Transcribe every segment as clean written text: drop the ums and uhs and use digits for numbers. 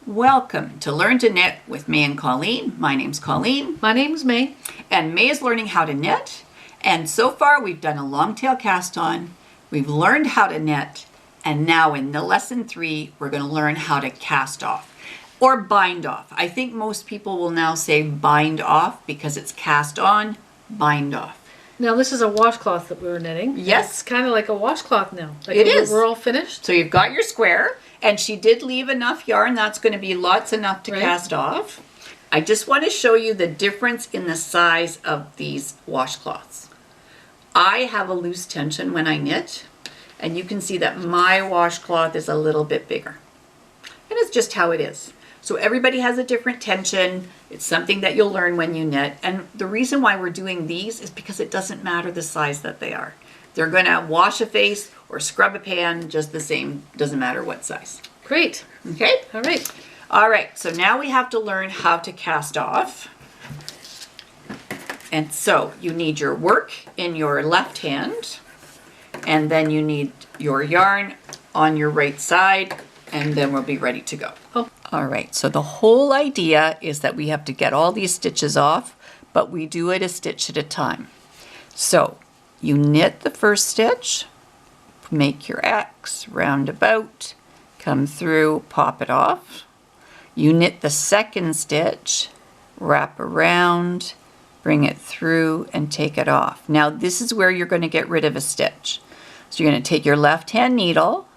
Welcome to Learn to Knit with May and Colleen. My name's Colleen. My name's May. And May is learning how to knit. And so far we've done a long tail cast on, we've learned how to knit, and now in the lesson 3 we're going to learn how to cast off or bind off. I think most people will now say bind off because it's cast on, bind off. Now this is a washcloth that we were knitting. Yes. It's kind of like a washcloth now. Like it is. We're all finished. So you've got your square, and she did leave enough yarn. That's going to be lots enough to cast off. I just want to show you the difference in the size of these washcloths. I have a loose tension when I knit, and you can see that my washcloth is a little bit bigger. And it's just how it is. So everybody has a different tension. It's something that you'll learn when you knit. And the reason why we're doing these is because it doesn't matter the size that they are. They're going to wash a face or scrub a pan just the same. Doesn't matter what size. Great. Okay? All right. All right. So now we have to learn how to cast off. And so you need your work in your left hand. And then you need your yarn on your right side. And then we'll be ready to go. Oh. All right, so the whole idea is that we have to get all these stitches off, but we do it a stitch at a time. So you knit the first stitch, make your X, round about, come through, pop it off. You knit the second stitch, wrap around, bring it through, and take it off. Now this is where you're going to get rid of a stitch. So you're going to take your left hand needle,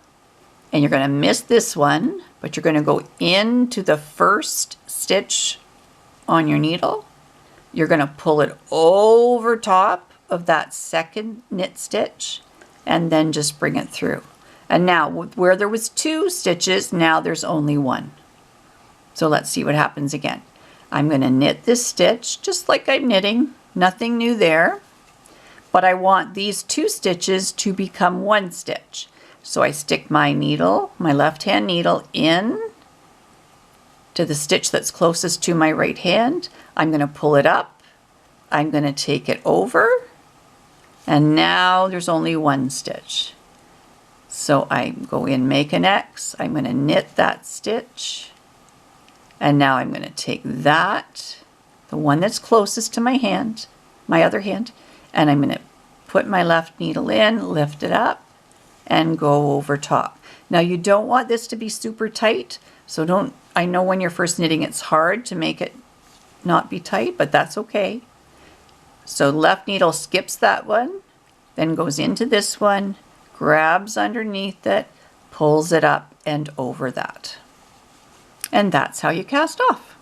and you're going to miss this one, but you're going to go into the first stitch on your needle. You're going to pull it over top of that second knit stitch and then just bring it through. And now where there was 2 stitches, now there's only 1. So let's see what happens again. I'm going to knit this stitch just like I'm knitting, nothing new there, but I want these 2 stitches to become 1 stitch. So I stick my needle, my left hand needle, in to the stitch that's closest to my right hand. I'm going to pull it up. I'm going to take it over. And now there's only 1 stitch. So I go in, make an X. I'm going to knit that stitch. And now I'm going to take that, the one that's closest to my hand, my other hand, and I'm going to put my left needle in, lift it up, and go over top. Now you don't want this to be super tight, so I know when you're first knitting it's hard to make it not be tight, but that's okay. So left needle skips that one, then goes into this one, grabs underneath it, pulls it up and over that. And that's how you cast off.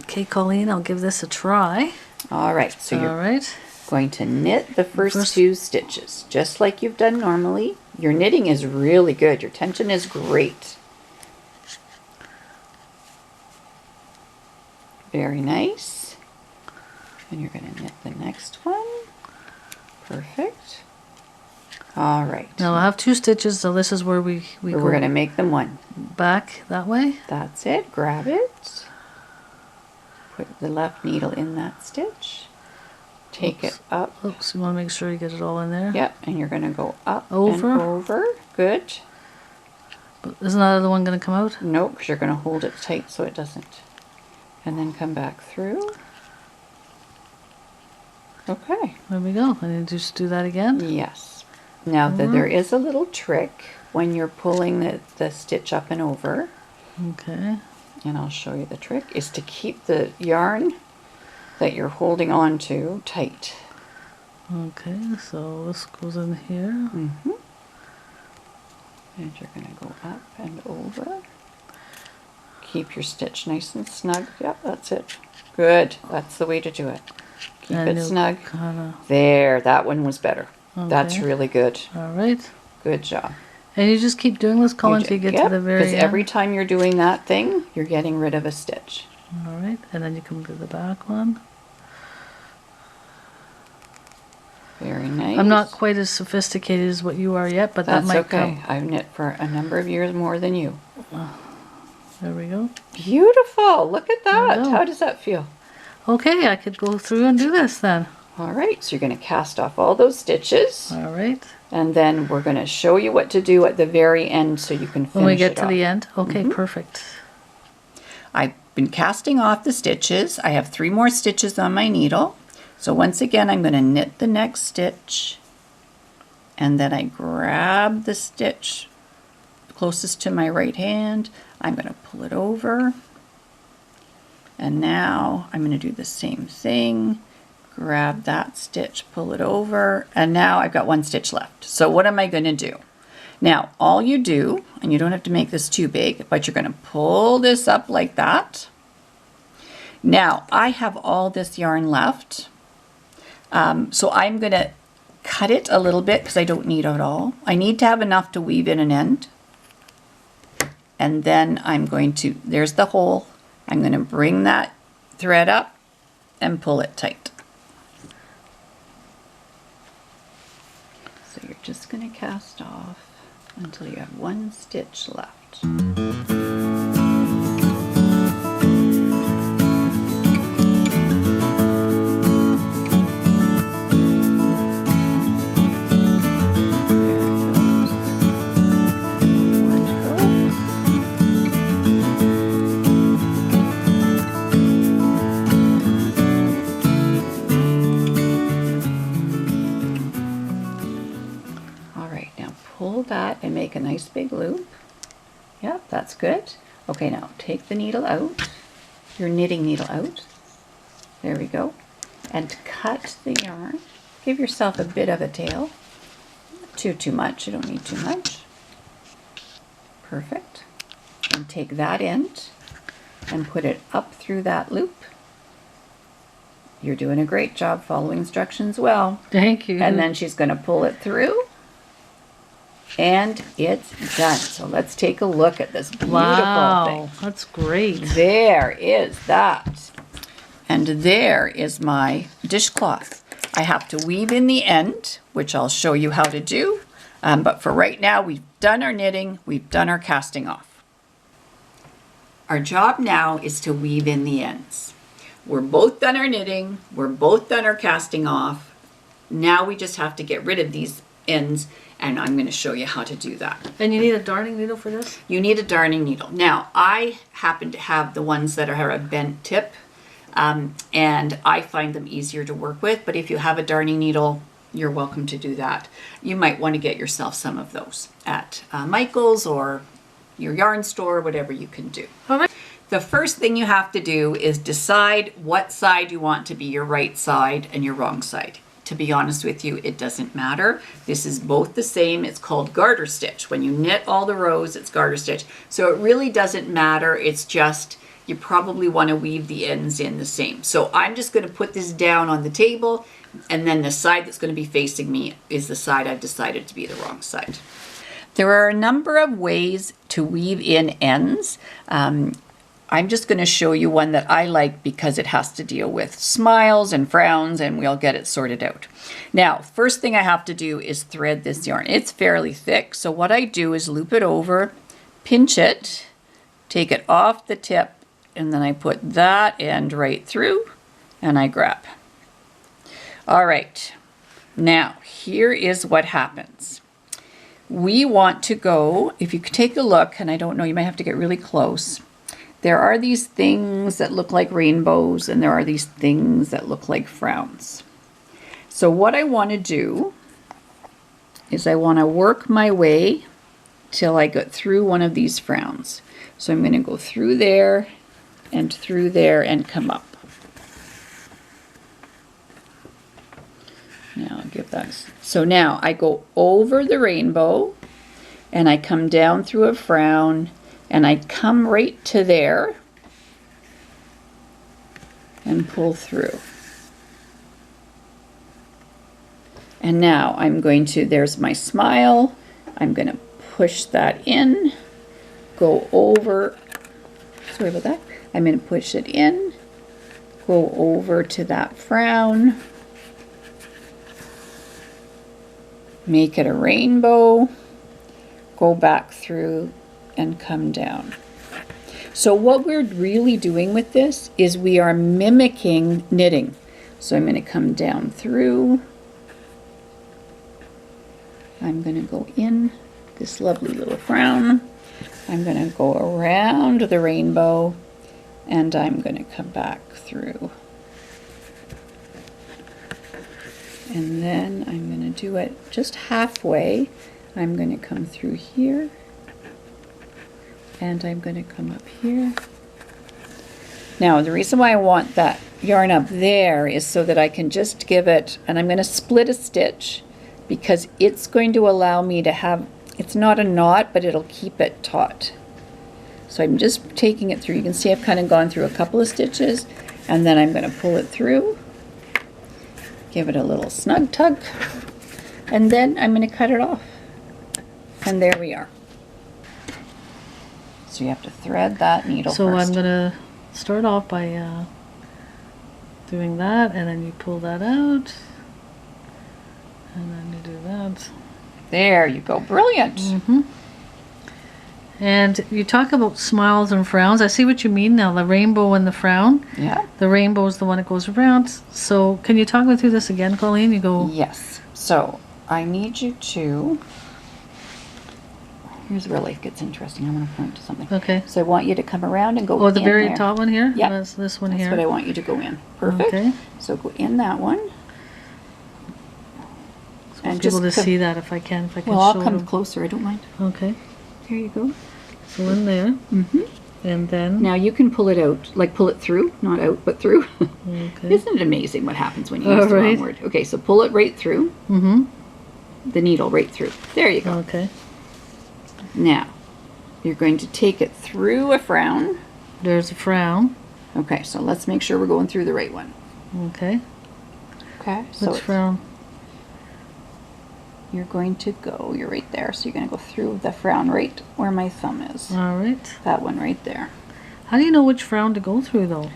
Okay, Colleen, I'll give this a try. All right, so you're going to knit the first 2 stitches, just like you've done normally. Your knitting is really good. Your tension is great. Very nice. And you're going to knit the next one. Perfect. All right. Now I have 2 stitches, so this is where we're going to make them 1. Back that way. That's it. Grab it. Put the left needle in that stitch. Take it up. Oops, you want to make sure you get it all in there. Yep, and you're going to go up over. And over. Good. But isn't that other one going to come out? No, because you're going to hold it tight so it doesn't. And then come back through. Okay. There we go. And you just do that again? Yes. Now there is a little trick when you're pulling the stitch up and over. Okay. And I'll show you the trick, is to keep the yarn that you're holding on to tight. Okay, so this goes in here. Mm-hmm. And you're going to go up and over. Keep your stitch nice and snug. Yep, that's it. Good. That's the way to do it. Keep it snug. There, that one was better. Okay. That's really good. All right. Good job. And you just keep doing this, Colin, until you get to the very end? Because every time you're doing that thing, you're getting rid of a stitch. All right, and then you come to the back one. Very nice. I'm not quite as sophisticated as what you are yet, but that might come. I've knit for a number of years more than you. There we go. Beautiful. Look at that. How does that feel? Okay, I could go through and do this then. All right, so you're going to cast off all those stitches. All right. And then we're going to show you what to do at the very end so you can finish it when we get to off. the end. Okay, perfect. I've been casting off the stitches. I have 3 more stitches on my needle. So once again, I'm going to knit the next stitch, and then I grab the stitch closest to my right hand. I'm going to pull it over, and now I'm going to do the same thing. Grab that stitch, pull it over, and now I've got 1 stitch left. So what am I going to do? Now, all you do, and you don't have to make this too big, but you're going to pull this up like that. Now, I have all this yarn left, so I'm going to cut it a little bit because I don't need it all. I need to have enough to weave in an end. And then I'm going to, there's the hole, I'm going to bring that thread up and pull it tight. So you're just going to cast off until you have 1 stitch left. That and make a nice big loop. Yep, that's good. Okay, now take the needle out, your knitting needle out. There we go. And cut the yarn. Give yourself a bit of a tail. Not too much. You don't need too much. Perfect. And take that end and put it up through that loop. You're doing a great job following instructions well. Thank you. And then she's going to pull it through. And it's done. So let's take a look at this beautiful thing. That's great. There is that. And there is my dishcloth. I have to weave in the end, which I'll show you how to do. But for right now, we've done our knitting, we've done our casting off. Our job now is to weave in the ends. We're both done our knitting, we're both done our casting off. Now we just have to get rid of these ends, and I'm going to show you how to do that. And you need a darning needle for this? You need a darning needle. Now, I happen to have the ones that are a bent tip, and I find them easier to work with, but if you have a darning needle, you're welcome to do that. You might want to get yourself some of those at Michael's or your yarn store, whatever you can do. All right. The first thing you have to do is decide what side you want to be your right side and your wrong side. To be honest with you, it doesn't matter. This is both the same. It's called garter stitch. When you knit all the rows, it's garter stitch. So it really doesn't matter. It's just you probably want to weave the ends in the same. So I'm just going to put this down on the table, and then the side that's going to be facing me is the side I've decided to be the wrong side. There are a number of ways to weave in ends. I'm just going to show you one that I like because it has to deal with smiles and frowns, and we'll get it sorted out. Now, first thing I have to do is thread this yarn. It's fairly thick, so what I do is loop it over, pinch it, take it off the tip, and then I put that end right through, and I grab. All right, now here is what happens. We want to go, if you could take a look, and I don't know, you might have to get really close. There are these things that look like rainbows, and there are these things that look like frowns. So what I want to do is I want to work my way till I get through one of these frowns. So I'm going to go through there and come up. Now I'll give that. So now I go over the rainbow and I come down through a frown. And I come right to there and pull through. And now I'm going to, there's my smile. I'm going to push that in, go over, sorry about that. I'm going to push it in, go over to that frown, make it a rainbow, go back through and come down. So what we're really doing with this is we are mimicking knitting. So I'm going to come down through. I'm going to go in this lovely little frown. I'm going to go around the rainbow And I'm going to come back through. And then I'm going to do it just halfway. I'm going to come through here. And I'm going to come up here. Now, the reason why I want that yarn up there is so that I can just give it, and I'm going to split a stitch because it's going to allow me to have, it's not a knot, but it'll keep it taut. So I'm just taking it through. You can see I've kind of gone through a couple of stitches, and then I'm going to pull it through, give it a little snug tug, and then I'm going to cut it off. And there we are. So you have to thread that needle So first. I'm going to start off by doing that, and then you pull that out, and then you do that. There you go. Brilliant. Mm-hmm. And you talk about smiles and frowns. I see what you mean now, the rainbow and the frown. Yeah. The rainbow is the one that goes around. So can you talk me through this again, Colleen? You go... Yes. So I need you to... Here's where life gets interesting. I'm going to point to something. Okay. So I want you to come around and go Oh, the in very there. top one here? Yeah. That's this one That's here. what I want you to go in. Perfect. Okay. So go in that one. And just able to see that if I can Well, I'll show come them. closer. I don't mind. Okay. Here you go. So in there. Mm-hmm. And then... Now you can pull it out, like pull it through, not out, but through. Okay. Isn't it amazing what happens when you use the wrong word? Okay, so pull it right through. Mm-hmm. The needle right through. There you go. Okay. Now, you're going to take it through a frown. There's a frown. Okay, so let's make sure we're going through the right one. Okay. Okay, so Which frown? you're going to go, you're right there, so you're going to go through the frown right where my thumb is. All right. That one right there. How do you know which frown to go through, though?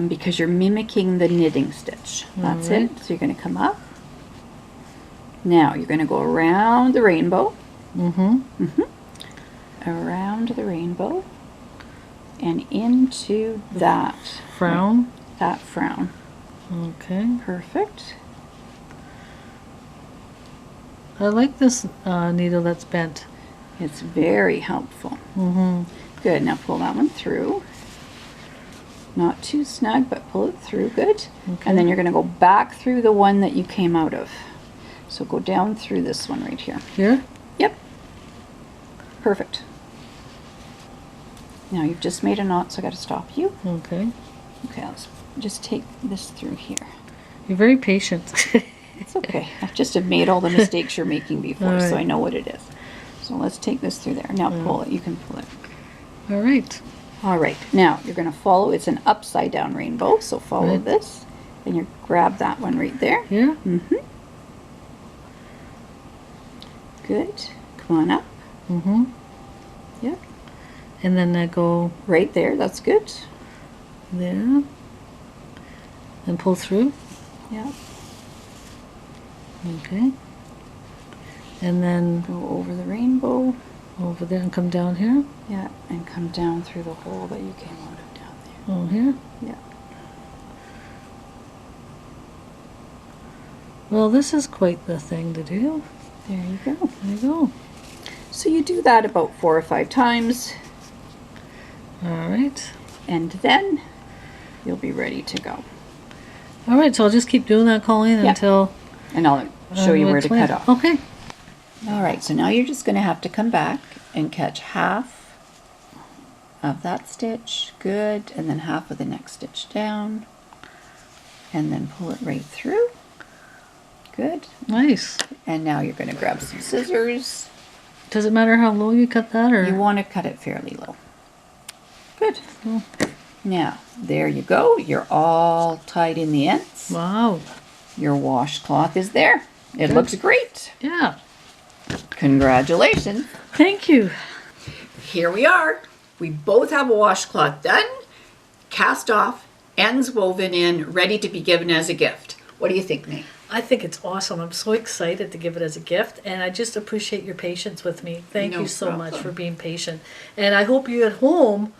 Because you're mimicking the knitting stitch. That's Alright. it. So you're going to come up. Now you're going to go around the rainbow. Mm-hmm. Around the rainbow. And into that Frown. That frown. Okay. Perfect. I like this needle that's bent. It's very helpful. Mm-hmm. Good. Now pull that one through. Not too snug, but pull it through. Good. Okay. And then you're going to go back through the one that you came out of. So go down through this one right here. Here? Yep. Perfect. Now you've just made a knot, so I got to stop you. Okay. Okay, let's just take this through here. You're very patient. It's okay. I just have made all the mistakes you're making before, All so right. I know what it is. So let's take this through there. Now pull it. You can pull it. All right. All right. Now you're going to follow. It's an upside down rainbow, so follow Right. this. And you grab that one right there. Here? Mm-hmm. Good. Come on up. Mm-hmm. Yep. And then I go Right there. That's good. there. And pull through. Yep. Okay. And then Go over the rainbow. over there and come down here. Yeah, and come down through the hole that you came out of down there. Oh, here. Yeah. Well, this is quite the thing to do. There you go. There you go. So you do that about 4 or 5 times, All right. and then you'll be ready to go. All right, so I'll just keep doing that, Colleen, Yeah. until... And I'll show you where to cut off. Okay. All right, so now you're just going to have to come back and catch half of that stitch. Good. And then half of the next stitch down. And then pull it right through. Good. Nice. And now you're going to grab some scissors. Does it matter how low you cut that, or? You want to cut it fairly low. Good. Oh. Now, there you go. You're all tied in the ends. Wow. Your washcloth is there. It looks great. Yeah. Congratulations. Thank you. Here we are. We both have a washcloth done, cast off, ends woven in, ready to be given as a gift. What do you think, Nate? I think it's awesome. I'm so excited to give it as a gift, and I just appreciate your patience with me. Thank No you so much problem. for being patient. And I hope you at home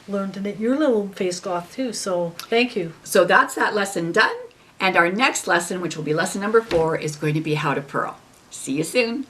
learned to knit your little face cloth too, so thank you. So that's that lesson done. And our next lesson, which will be lesson number 4, is going to be how to purl. See you soon.